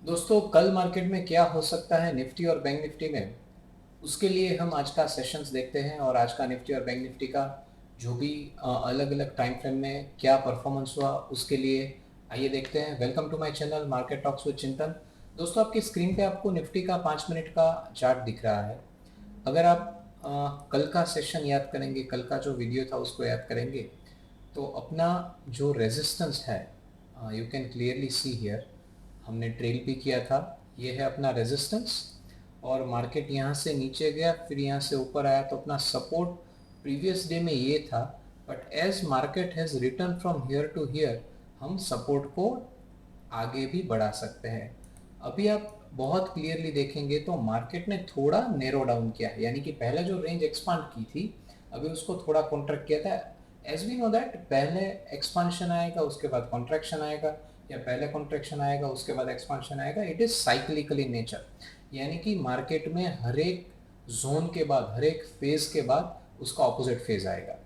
दोस्तों, कल मार्केट में क्या हो सकता है निफ्टी और बैंक निफ्टी में, उसके लिए हम आज का सेशंस देखते हैं। और आज का निफ्टी और बैंक निफ्टी का जो भी अलग अलग टाइम फ्रेम में क्या परफॉर्मेंस हुआ, उसके लिए आइए देखते हैं। Welcome to my channel market talks with Chintan. दोस्तों, आपकी स्क्रीन पे आपको निफ्टी का 5 मिनट का चार्ट दिख रहा है। अगर आप कल का सेशन याद करेंगे, कल का जो वीडियो था उसको याद करेंगे, तो अपना जो रेजिस्टेंस है, you can clearly see here, हमने ट्रेल भी किया था। ये है अपना रेजिस्टेंस। और मार्केट यहाँ से नीचे गया, फिर यहाँ से ऊपर आया, तो अपना सपोर्ट प्रीवियस डे में ये था। But as market has return from here to here, हम सपोर्ट को आगे भी बढ़ा सकते हैं। अभी आप बहुत क्लियरली देखेंगे तो मार्केट ने थोड़ा नैरो डाउन किया है, यानी कि पहले जो रेंज एक्सपांड की थी, अभी उसको थोड़ा कॉन्ट्रैक्ट किया था। एज वी नो दैट, पहले एक्सपांशन आएगा, उसके बाद कॉन्ट्रैक्शन आएगा, या पहले कॉन्ट्रैक्शन आएगा उसके बाद एक्सपांशन आएगा। It is cyclical in nature, यानी कि मार्केट में हर एक जोन के बाद, हर एक फेज़ के बाद उसका ऑपोजिट फेज़ आएगा।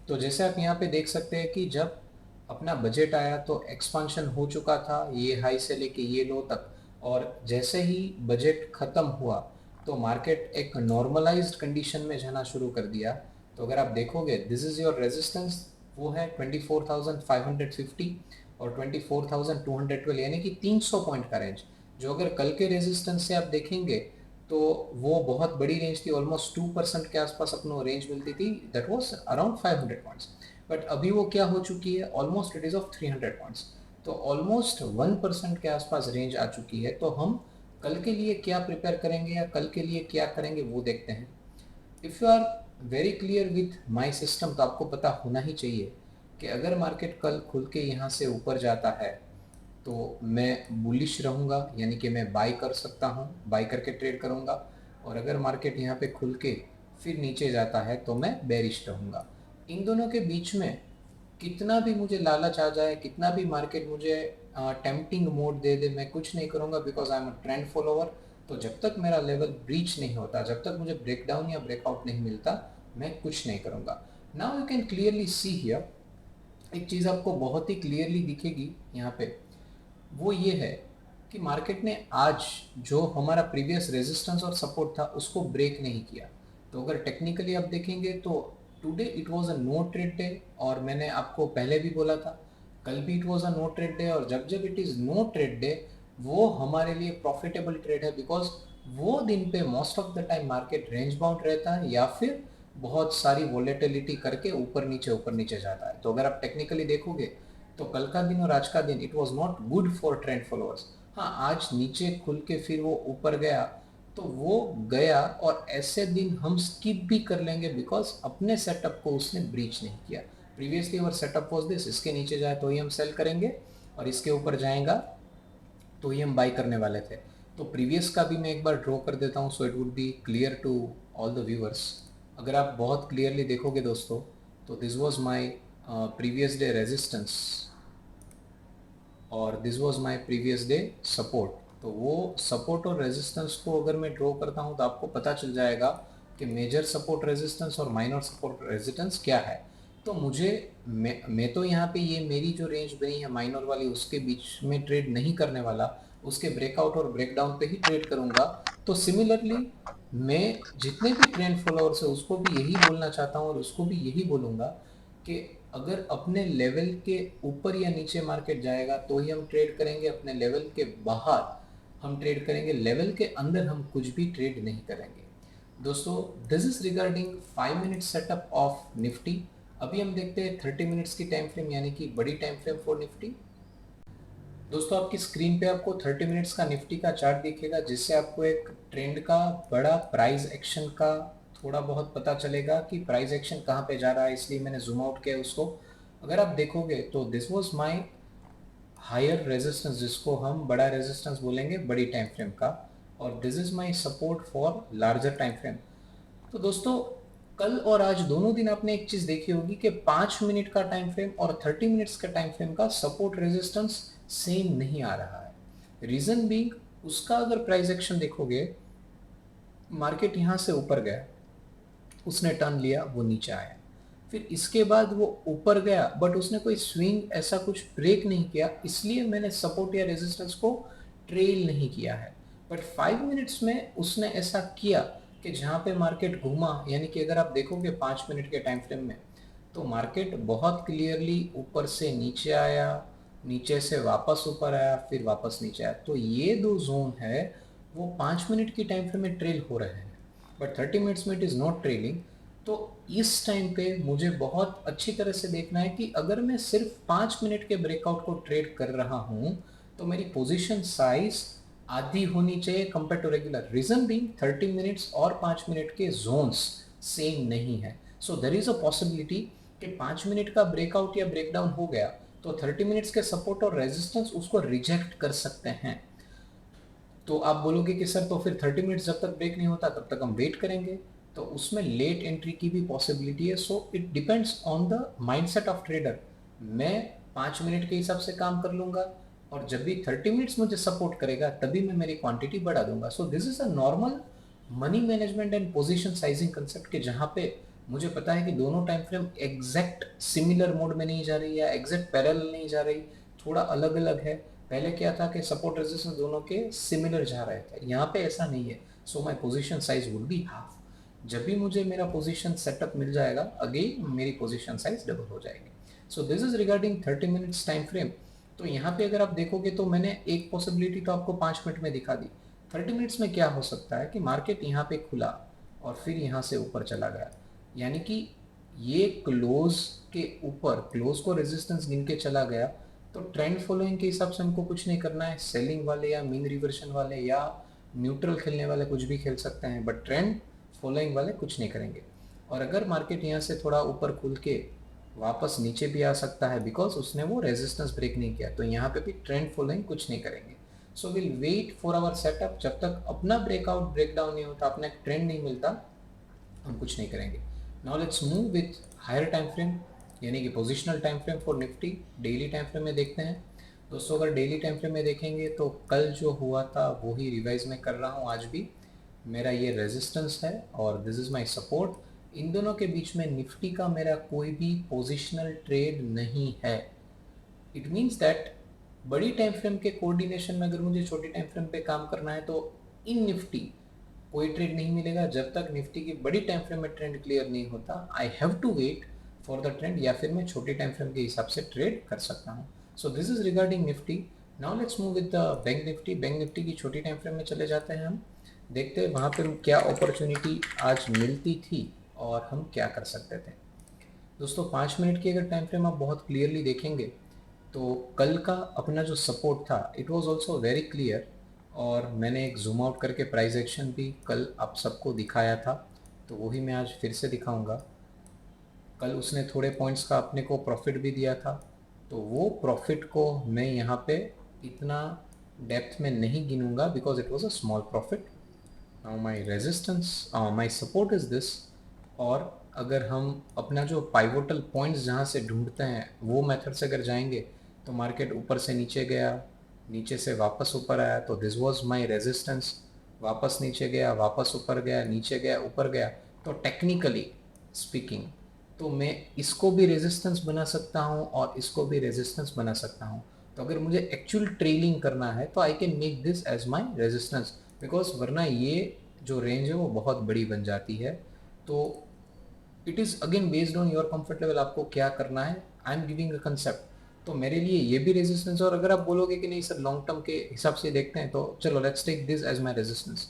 तो जैसे आप यहाँ पे देख सकते हैं कि जब अपना बजट आया तो एक्सपांशन हो चुका था, ये हाई से लेके ये लो तक। और जैसे ही बजट ख़त्म हुआ तो मार्केट एक नॉर्मलाइज्ड कंडीशन में जाना शुरू कर दिया। तो अगर आप देखोगे, दिस इज़ योर रेजिस्टेंस, वो है 24,550 और 24,212, यानी कि 300 पॉइंट का रेंज। जो अगर कल के रेजिस्टेंस से आप देखेंगे तो वो बहुत बड़ी रेंज थी, ऑलमोस्ट 2% के आसपास अपनो रेंज मिलती थी, that was around 500 points. But अभी वो क्या हो चुकी है, almost it is of 300 points. तो ऑलमोस्ट 1% के आसपास रेंज आ चुकी है। तो हम कल के लिए क्या प्रिपेयर करेंगे या कल के लिए क्या करेंगे वो देखते हैं। If you are very clear with my system, तो आपको पता होना ही चाहिए कि अगर मार्केट कल खुल के यहाँ से ऊपर जाता है तो मैं बुलिश रहूँगा, यानी कि मैं बाई कर सकता हूँ, बाई करके ट्रेड करूँगा। और अगर मार्केट यहाँ पे खुल के फिर नीचे जाता है तो मैं बेरिश रहूँगा। इन दोनों के बीच में कितना भी मुझे लालच आ जाए, कितना भी मार्केट मुझे टेम्पटिंग मोड दे दे, मैं कुछ नहीं करूँगा, because I am a trend follower. तो जब तक मेरा लेवल ब्रीच नहीं होता, जब तक मुझे ब्रेकडाउन या ब्रेकआउट नहीं मिलता, मैं कुछ नहीं करूँगा। Now you can clearly see here, एक चीज़ आपको बहुत ही क्लियरली दिखेगी यहाँ पे, वो ये है कि मार्केट ने आज जो हमारा प्रीवियस रेजिस्टेंस और सपोर्ट था उसको ब्रेक नहीं किया। तो अगर टेक्निकली आप देखेंगे तो today it was a no trade day. और मैंने आपको पहले भी बोला था, कल भी it was a no trade day. और जब जब it is no trade day, वो हमारे लिए प्रॉफिटेबल ट्रेड है, बिकॉज वो दिन पे most of the time market range bound रहता है या फिर बहुत सारी वोलेटिलिटी करके ऊपर नीचे जाता है। तो अगर आप टेक्निकली देखोगे तो कल का दिन और आज का दिन it was not good for trend followers. हाँ, आज नीचे खुल के फिर वो ऊपर गया तो वो गया, और ऐसे दिन हम स्किप भी कर लेंगे, बिकॉज अपने सेटअप को उसने ब्रीच नहीं किया। Previously our setup was this, इसके नीचे जाए तो ही हम सेल करेंगे, और इसके ऊपर जाएगा तो ही हम बाई करने वाले थे। तो प्रीवियस का भी मैं एक बार ड्रॉ कर देता हूँ, so it would be clear to all the viewers. अगर आप बहुत क्लियरली देखोगे दोस्तों, तो this was my previous day resistance और this was my previous day support. तो वो सपोर्ट और रेजिस्टेंस को अगर मैं ड्रॉ करता हूँ तो आपको पता चल जाएगा कि मेजर सपोर्ट रेजिस्टेंस और माइनर सपोर्ट रेजिस्टेंस क्या है। तो मुझे मैं तो यहाँ पे ये मेरी जो रेंज बनी है माइनर वाली, उसके बीच में ट्रेड नहीं करने वाला, उसके ब्रेकआउट और ब्रेकडाउन पे ही ट्रेड करूँगा। तो सिमिलरली मैं जितने भी ट्रेंड फॉलोअर्स है उसको भी यही बोलना चाहता हूँ और उसको भी यही बोलूँगा कि अगर अपने लेवल के ऊपर या नीचे मार्केट जाएगा तो ही हम ट्रेड करेंगे, अपने लेवल के बाहर हम ट्रेड करेंगे, लेवल के अंदर हम कुछ भी ट्रेड नहीं करेंगे। दोस्तों, this is regarding 5 minute setup of Nifty. अभी हम देखते हैं 30 मिनट्स की टाइम फ्रेम, यानी कि बड़ी टाइम फ्रेम फॉर निफ्टी। दोस्तों, आपकी स्क्रीन पे आपको 30 मिनट्स का निफ्टी का चार्ट दिखेगा, जिससे आपको एक ट्रेंड का, बड़ा प्राइस एक्शन का थोड़ा बहुत पता चलेगा कि प्राइस एक्शन कहाँ पे जा रहा है, इसलिए मैंने जूम आउट किया उसको। अगर आप देखोगे तो this was my higher resistance, जिसको हम बड़ा रेजिस्टेंस बोलेंगे बड़ी टाइम फ्रेम का, और this is my support for larger time frame. तो दोस्तों, कल और आज दोनों दिन आपने एक चीज देखी होगी कि 5 मिनट का टाइम फ्रेम और 30 मिनट्स का टाइम फ्रेम का सपोर्ट रेजिस्टेंस सेम नहीं आ रहा है। रीजन भी, उसका अगर प्राइस एक्शन देखोगे, मार्केट यहां से ऊपर गया, उसने टर्न लिया, वो नीचे आया, फिर इसके बाद वो ऊपर गया, बट उसने कोई स्विंग ऐसा कुछ ब्रेक नहीं किया, इसलिए मैंने सपोर्ट या रेजिस्टेंस को ट्रेल नहीं किया है, बट 5 मिनट्स में उसने ऐसा किया कि जहाँ पे मार्केट घूमा, यानी कि अगर आप देखोगे 5 मिनट के टाइम फ्रेम में, तो मार्केट बहुत क्लियरली ऊपर से नीचे आया, नीचे से वापस ऊपर आया, फिर वापस नीचे आया। तो ये दो जोन है वो 5 मिनट की टाइम फ्रेम में ट्रेल हो रहे हैं, बट 30 मिनट्स में इट इज़ नॉट ट्रेलिंग। तो इस टाइम पे मुझे बहुत अच्छी तरह से देखना है कि अगर मैं सिर्फ 5 मिनट के ब्रेकआउट को ट्रेड कर रहा हूँ तो मेरी पोजीशन साइज आधी होनी चाहिए compare to regular. Reason being 30 minutes और 5 मिनट के जोन्स सेम नहीं है। सो देर इज अ पॉसिबिलिटी कि 5 मिनट का ब्रेकआउट या ब्रेकडाउन हो गया तो 30 मिनट्स के सपोर्ट और रेजिस्टेंस उसको रिजेक्ट कर सकते हैं। तो आप बोलोगे कि सर तो फिर 30 मिनट्स जब तक ब्रेक नहीं होता तब तक हम वेट करेंगे, तो उसमें लेट एंट्री की भी पॉसिबिलिटी है। So it depends on the mindset of trader. मैं 5 मिनट के हिसाब से काम कर लूंगा और जब भी 30 मिनट्स मुझे सपोर्ट करेगा तभी मैं मेरी क्वांटिटी बढ़ा दूंगा। So this is a normal money management and position sizing concept के जहाँ पे मुझे पता है कि दोनों time frame exact similar mode में नहीं जा रही या एग्जैक्ट पैरेलल नहीं जा रही, थोड़ा अलग अलग है। पहले क्या था कि सपोर्ट रेजिस्टेंस दोनों के सिमिलर जा रहे थे, यहाँ पे ऐसा नहीं है। So my position size would be half. जब भी मुझे मेरा पोजीशन सेटअप मिल जाएगा अगेन मेरी पोजीशन साइज डबल हो जाएगी। So this is regarding 30 minutes time frame. तो यहाँ पे अगर आप देखोगे तो मैंने एक पॉसिबिलिटी तो आपको 5 मिनट में दिखा दी। 30 मिनट्स में क्या हो सकता है कि मार्केट यहाँ पे खुला और फिर यहाँ से ऊपर चला गया, यानी कि ये क्लोज के ऊपर क्लोज को रेजिस्टेंस गिन के चला गया। तो ट्रेंड फॉलोइंग के हिसाब से हमको कुछ नहीं करना है। सेलिंग वाले या मीन रिवर्शन वाले या न्यूट्रल खेलने वाले कुछ भी खेल सकते हैं, बट ट्रेंड फॉलोइंग वाले कुछ नहीं करेंगे। और अगर मार्केट यहाँ से थोड़ा ऊपर खुल के वापस नीचे भी आ सकता है बिकॉज उसने वो रेजिस्टेंस ब्रेक नहीं किया, तो यहाँ पे भी ट्रेंड फॉलोइंग कुछ नहीं करेंगे। So will wait for our setup. जब तक अपना ब्रेकआउट ब्रेकडाउन नहीं होता, अपना एक ट्रेंड नहीं मिलता, हम कुछ नहीं करेंगे। Now let's move with higher time frame, यानी कि positional time frame for Nifty. Daily time frame में देखते हैं दोस्तों। अगर डेली टाइम फ्रेम में देखेंगे तो कल जो हुआ था वो ही रिवाइज में कर रहा हूँ आज भी। मेरा ये रेजिस्टेंस है और दिस इज़ माय सपोर्ट। इन दोनों के बीच में निफ्टी का मेरा कोई भी पोजिशनल ट्रेड नहीं है। इट मीन्स दैट बड़ी टाइम फ्रेम के कोऑर्डिनेशन में अगर मुझे छोटी टाइम फ्रेम पे काम करना है तो इन निफ्टी कोई ट्रेड नहीं मिलेगा जब तक निफ्टी की बड़ी टाइम फ्रेम में ट्रेंड क्लियर नहीं होता। I have to wait for the trend, या फिर मैं छोटी टाइम फ्रेम के हिसाब से ट्रेड कर सकता हूँ। So this is regarding Nifty. Now let's move with the bank Nifty. Bank Nifty की छोटी टाइम फ्रेम में चले जाते हैं हम, देखते हैं वहाँ पे क्या अपॉर्चुनिटी आज मिलती थी और हम क्या कर सकते थे। दोस्तों 5 मिनट की अगर टाइम फ्रेम आप बहुत क्लियरली देखेंगे तो कल का अपना जो सपोर्ट था it was also very clear, और मैंने एक जूम आउट करके प्राइस एक्शन भी कल आप सबको दिखाया था, तो वही मैं आज फिर से दिखाऊंगा। कल उसने थोड़े पॉइंट्स का अपने को प्रॉफिट भी दिया था, तो वो प्रॉफिट को मैं यहाँ पे इतना डेप्थ में नहीं गिनूंगा because it was a small profit. Now my resistance my support is this. और अगर हम अपना जो पाइवोटल पॉइंट्स जहाँ से ढूंढते हैं वो मेथड से अगर जाएंगे तो मार्केट ऊपर से नीचे गया, नीचे से वापस ऊपर आया, तो दिस वाज माय रेजिस्टेंस। वापस नीचे गया, वापस ऊपर गया, नीचे गया, ऊपर गया। तो टेक्निकली स्पीकिंग तो मैं इसको भी रेजिस्टेंस बना सकता हूँ और इसको भी रेजिस्टेंस बना सकता हूँ। तो अगर मुझे एक्चुअल ट्रेलिंग करना है तो I can make this as my resistance, because वरना ये जो रेंज है वो बहुत बड़ी बन जाती है। तो it is again based on your comfort level, आपको क्या करना है। I am giving a concept. तो मेरे लिए ये भी रेजिस्टेंस है, और अगर आप बोलोगे कि नहीं सर लॉन्ग टर्म के हिसाब से देखते हैं तो चलो let's take this as my resistance.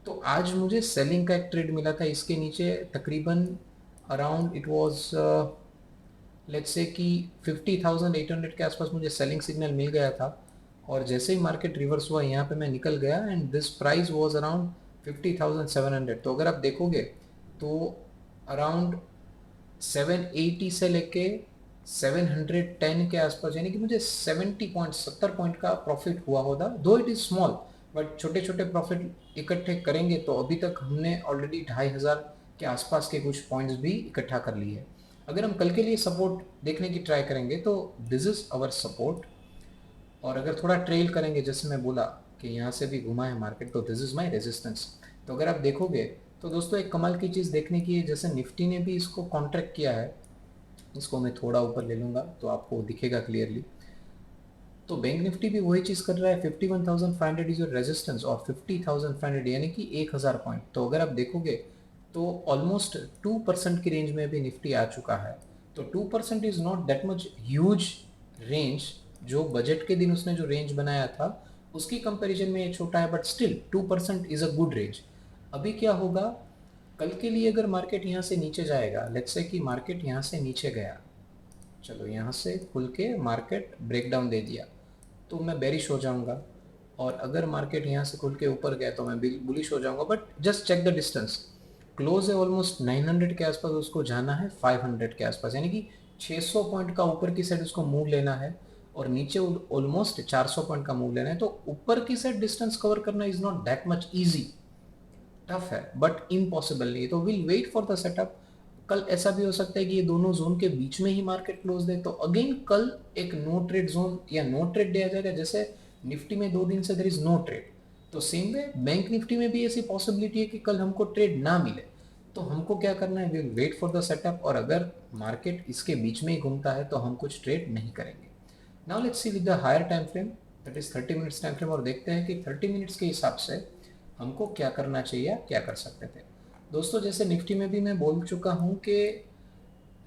तो आज मुझे सेलिंग का एक ट्रेड मिला था इसके नीचे, तकरीबन around it was let's say कि 50,800 के आसपास मुझे सेलिंग सिग्नल मिल गया था। और जैसे ही मार्केट रिवर्स हुआ यहाँ पे मैं निकल गया and this price was around 50,700। तो अगर आप देखोगे तो अराउंड 780 से लेके 710 के आसपास, यानी कि मुझे 70 पॉइंट का प्रॉफिट हुआ होगा, दो इट इज़ स्मॉल, बट छोटे छोटे प्रॉफिट इकट्ठे करेंगे तो अभी तक हमने ऑलरेडी 2,500 के आसपास के कुछ पॉइंट्स भी इकट्ठा कर लिए। अगर हम कल के लिए सपोर्ट देखने की ट्राई करेंगे तो दिस इज़ आवर सपोर्ट। और अगर थोड़ा ट्रेल करेंगे जैसे मैं बोला कि यहाँ से भी घुमा है मार्केट, तो दिस इज़ माय रेजिस्टेंस। तो अगर आप देखोगे तो दोस्तों एक कमाल की चीज़ देखने की है, जैसे निफ्टी ने भी इसको कॉन्ट्रैक्ट किया है। इसको मैं थोड़ा ऊपर ले लूँगा तो आपको दिखेगा क्लियरली। तो बैंक निफ्टी भी वही चीज़ कर रहा है, 51,500 इज योर रेजिस्टेंस और 50,500 यानी कि 1000 पॉइंट। तो अगर आप देखोगे तो ऑलमोस्ट 2% की रेंज में भी निफ्टी आ चुका है। तो 2% is not that much huge range. जो बजट के दिन उसने जो रेंज बनाया था उसकी कंपैरिजन में ये छोटा है, but still 2% is a good range. अभी क्या होगा, कल के लिए अगर मार्केट यहाँ से नीचे जाएगा, लेट्स से कि मार्केट यहाँ से नीचे गया, चलो यहाँ से खुल के मार्केट ब्रेकडाउन दे दिया तो मैं बेरिश हो जाऊंगा, और अगर मार्केट यहाँ से खुल के ऊपर गया तो मैं बुलिश हो जाऊंगा। But just check the distance, close है ऑलमोस्ट 900 के आसपास, उसको जाना है 500 के आसपास, यानी कि 600 पॉइंट का ऊपर की साइड उसको मूव लेना है और नीचे ऑलमोस्ट 400 पॉइंट का मूव लेना है। तो ऊपर की साइड डिस्टेंस कवर करना is not that much easy, tough है बट इम्पॉसिबल नहीं। तो will wait for the setup. कल ऐसा भी हो सकता है कि ये दोनों जोन के बीच में ही मार्केट क्लोज दे, तो अगेन कल एक नो ट्रेड जोन या नो ट्रेड डे आ जाएगा। जैसे निफ्टी में 2 दिन से देयर इज नो ट्रेड, तो सेम वे बैंक निफ्टी में भी ऐसी पॉसिबिलिटी है कि कल हमको ट्रेड ना मिले। तो हमको क्या करना है, will wait for the setup, और अगर मार्केट इसके बीच में ही घूमता है तो हम कुछ ट्रेड नहीं करेंगे। Now let's see with the higher time frame, that is 30 minutes time frame, और देखते हैं कि 30 मिनट्स के हिसाब से हमको क्या करना चाहिए, क्या कर सकते थे। दोस्तों जैसे निफ्टी में भी मैं बोल चुका हूँ कि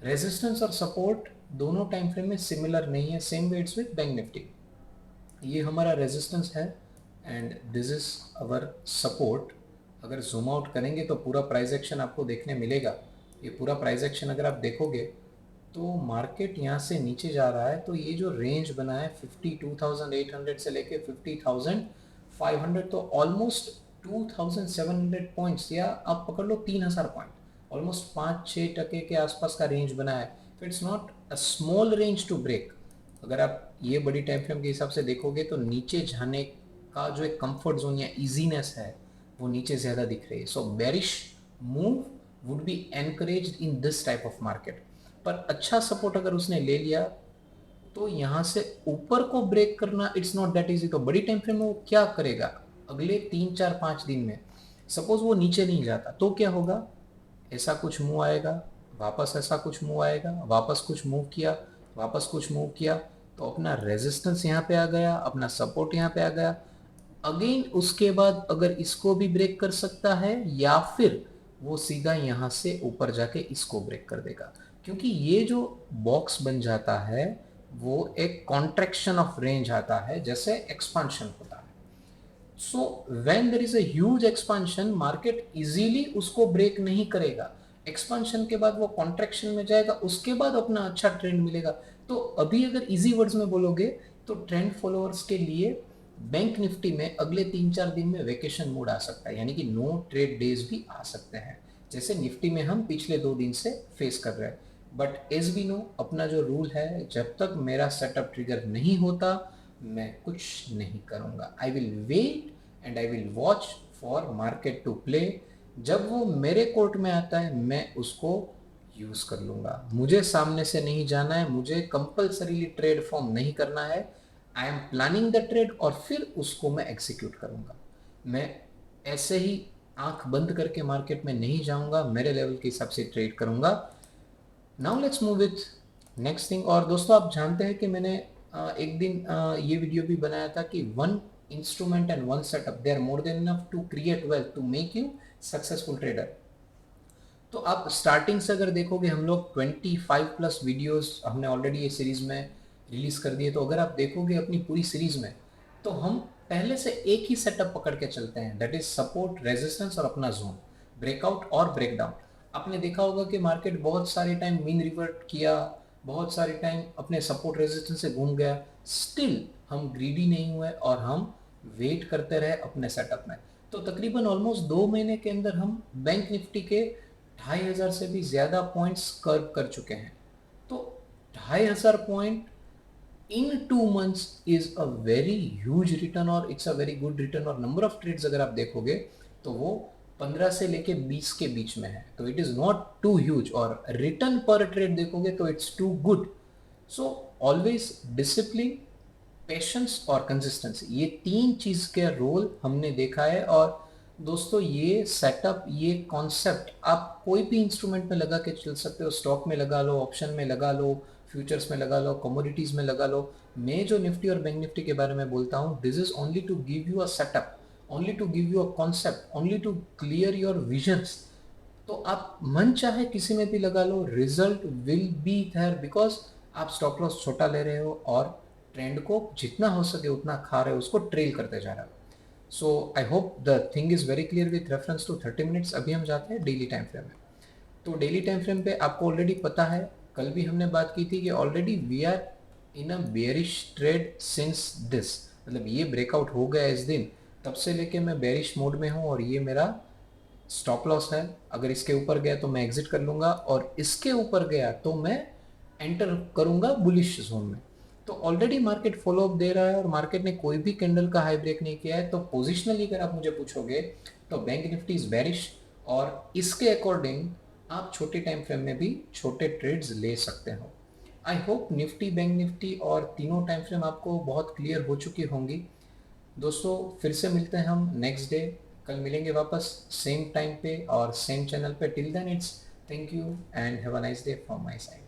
रेजिस्टेंस और सपोर्ट दोनों टाइम फ्रेम में सिमिलर नहीं है, same waits with bank Nifty. ये हमारा रेजिस्टेंस है and this is our support. अगर जूम आउट करेंगे तो पूरा प्राइस एक्शन आपको देखने मिलेगा। ये पूरा प्राइस एक्शन अगर आप देखोगे तो मार्केट यहाँ से नीचे जा रहा है, तो ये जो रेंज बना है 52,800 से लेके 50,500, तो ऑलमोस्ट 2,700 पॉइंट्स, या आप पकड़ लो 3,000 पॉइंट, ऑलमोस्ट 5-6% के आसपास का रेंज बना है। तो it's not a small range to break. अगर आप ये बड़ी टाइम फ्रेम के हिसाब से देखोगे तो नीचे जाने का जो एक कंफर्ट जोन या इजीनेस है वो नीचे ज़्यादा दिख रही है। So bearish move would be encouraged in this type of market. पर अच्छा सपोर्ट अगर उसने ले लिया तो यहाँ से ऊपर को ब्रेक करना इट्स नॉट दैट इजी। तो बड़ी टाइम फ्रेम में वो क्या करेगा, अगले 3-4-5 दिन में सपोज वो नीचे नहीं जाता तो क्या होगा, ऐसा कुछ मूव आएगा, वापस ऐसा कुछ मूव आएगा, वापस कुछ मूव किया, वापस कुछ मूव किया, तो अपना रेजिस्टेंस यहाँ पे आ गया, अपना सपोर्ट यहाँ पे आ गया। अगेन उसके बाद अगर इसको भी ब्रेक कर सकता है या फिर वो सीधा यहाँ से ऊपर जाके इसको ब्रेक कर देगा, क्योंकि ये जो बॉक्स बन जाता है वो एक कॉन्ट्रैक्शन ऑफ रेंज आता है जैसे एक्सपांशन होता है। So when there is a huge expansion, market easily उसको ब्रेक नहीं करेगा। एक्सपांशन के बाद वो कॉन्ट्रैक्शन में जाएगा, उसके बाद अपना अच्छा ट्रेंड मिलेगा। तो अभी अगर इजी वर्ड्स में बोलोगे तो ट्रेंड फॉलोअर्स के लिए बैंक निफ्टी में अगले 3-4 दिन में वेकेशन मोड आ सकता है, यानी कि नो ट्रेड डेज भी आ सकते हैं, जैसे निफ्टी में हम पिछले 2 दिन से फेस कर रहे हैं। बट एज वी नो, अपना जो रूल है, जब तक मेरा सेटअप ट्रिगर नहीं होता मैं कुछ नहीं करूंगा। I will wait and I will watch for market to play. जब वो मेरे कोर्ट में आता है मैं उसको यूज कर लूंगा। मुझे सामने से नहीं जाना है, मुझे कंपल्सरीली ट्रेड फॉर्म नहीं करना है। I am planning the trade और फिर उसको मैं एग्जीक्यूट करूंगा। मैं ऐसे ही आंख बंद करके मार्केट में नहीं जाऊंगा, मेरे लेवल के हिसाब से ट्रेड करूंगा। Now let's move with next thing. और दोस्तों आप जानते हैं कि मैंने एक दिन ये वीडियो भी बनाया था कि one instrument and one setup they are more than enough to create wealth, to make you successful trader. तो आप स्टार्टिंग से अगर देखोगे, हम लोग 25+ वीडियोस हमने ऑलरेडी ये सीरीज में रिलीज कर दिए। तो अगर आप देखोगे अपनी पूरी सीरीज में, तो हम पहले से एक ही सेटअप पकड़ के चलते हैं, दैट इज सपोर्ट, रेजिस्टेंस और अपना जोन, ब्रेकआउट और ब्रेकडाउन। आपने देखा होगा कि मार्केट बहुत सारे टाइम मीन रिवर्ट किया, बहुत सारे टाइम अपने सपोर्ट रेजिस्टेंस से घूम गया, स्टिल हम ग्रीडी नहीं हुए और हम वेट करते रहे अपने सेटअप में। तो तकरीबन ऑलमोस्ट 2 महीने के अंदर हम बैंक निफ्टी के 2,500 से भी ज़्यादा पॉइंट्स कर्व कर चुके हैं। तो 2,500 point in 2 months is a very huge return, और it's a very good return. और नंबर ऑफ ट्रेड्स अगर आप देखोगे तो वो 15 से लेके 20 के बीच में है, तो it is not too huge. और रिटर्न पर ट्रेड देखोगे तो it's too good. So always discipline, patience और कंसिस्टेंसी, ये 3 चीज़ के रोल हमने देखा है। और दोस्तों ये सेटअप, ये कॉन्सेप्ट आप कोई भी इंस्ट्रूमेंट में लगा के चल सकते हो, स्टॉक में लगा लो, ऑप्शन में लगा लो, फ्यूचर्स में लगा लो, कमोडिटीज में लगा लो। मैं जो निफ्टी और बैंक निफ्टी के बारे में बोलता हूँ, this is only to give you a setup, only to give you a concept, only to clear your visions. तो आप मन चाहे किसी में भी लगा लो, result will be there, because आप स्टॉप लॉस छोटा ले रहे हो और ट्रेंड को जितना हो सके उतना खा रहे हो, उसको ट्रेल करते जा रहे हो। So I hope the thing is very clear with reference to 30 minutes. अभी हम जाते हैं डेली टाइम फ्रेम में। तो डेली टाइम फ्रेम पे आपको ऑलरेडी पता है, कल भी हमने बात की थी कि already we are in a bearish trade since this, मतलब ये ब्रेकआउट हो गया इस दिन, तब से लेके मैं बेरिश मोड में हूँ और ये मेरा स्टॉप लॉस है। अगर इसके ऊपर गया तो मैं एग्जिट कर लूंगा, और इसके ऊपर गया तो मैं एंटर करूंगा बुलिश जोन में। तो ऑलरेडी मार्केट फॉलो अप दे रहा है और मार्केट ने कोई भी कैंडल का हाई ब्रेक नहीं किया है। तो पोजिशनली अगर आप मुझे पूछोगे तो बैंक निफ्टी इज बेरिश, और इसके अकॉर्डिंग आप छोटे टाइम फ्रेम में भी छोटे ट्रेड्स ले सकते हो। I hope Nifty, bank Nifty और तीनों टाइम फ्रेम आपको बहुत क्लियर हो चुकी होंगी। दोस्तों फिर से मिलते हैं हम नेक्स्ट डे, कल मिलेंगे वापस सेम टाइम पे और सेम चैनल पे। Till then it's thank you and have a nice day from my side.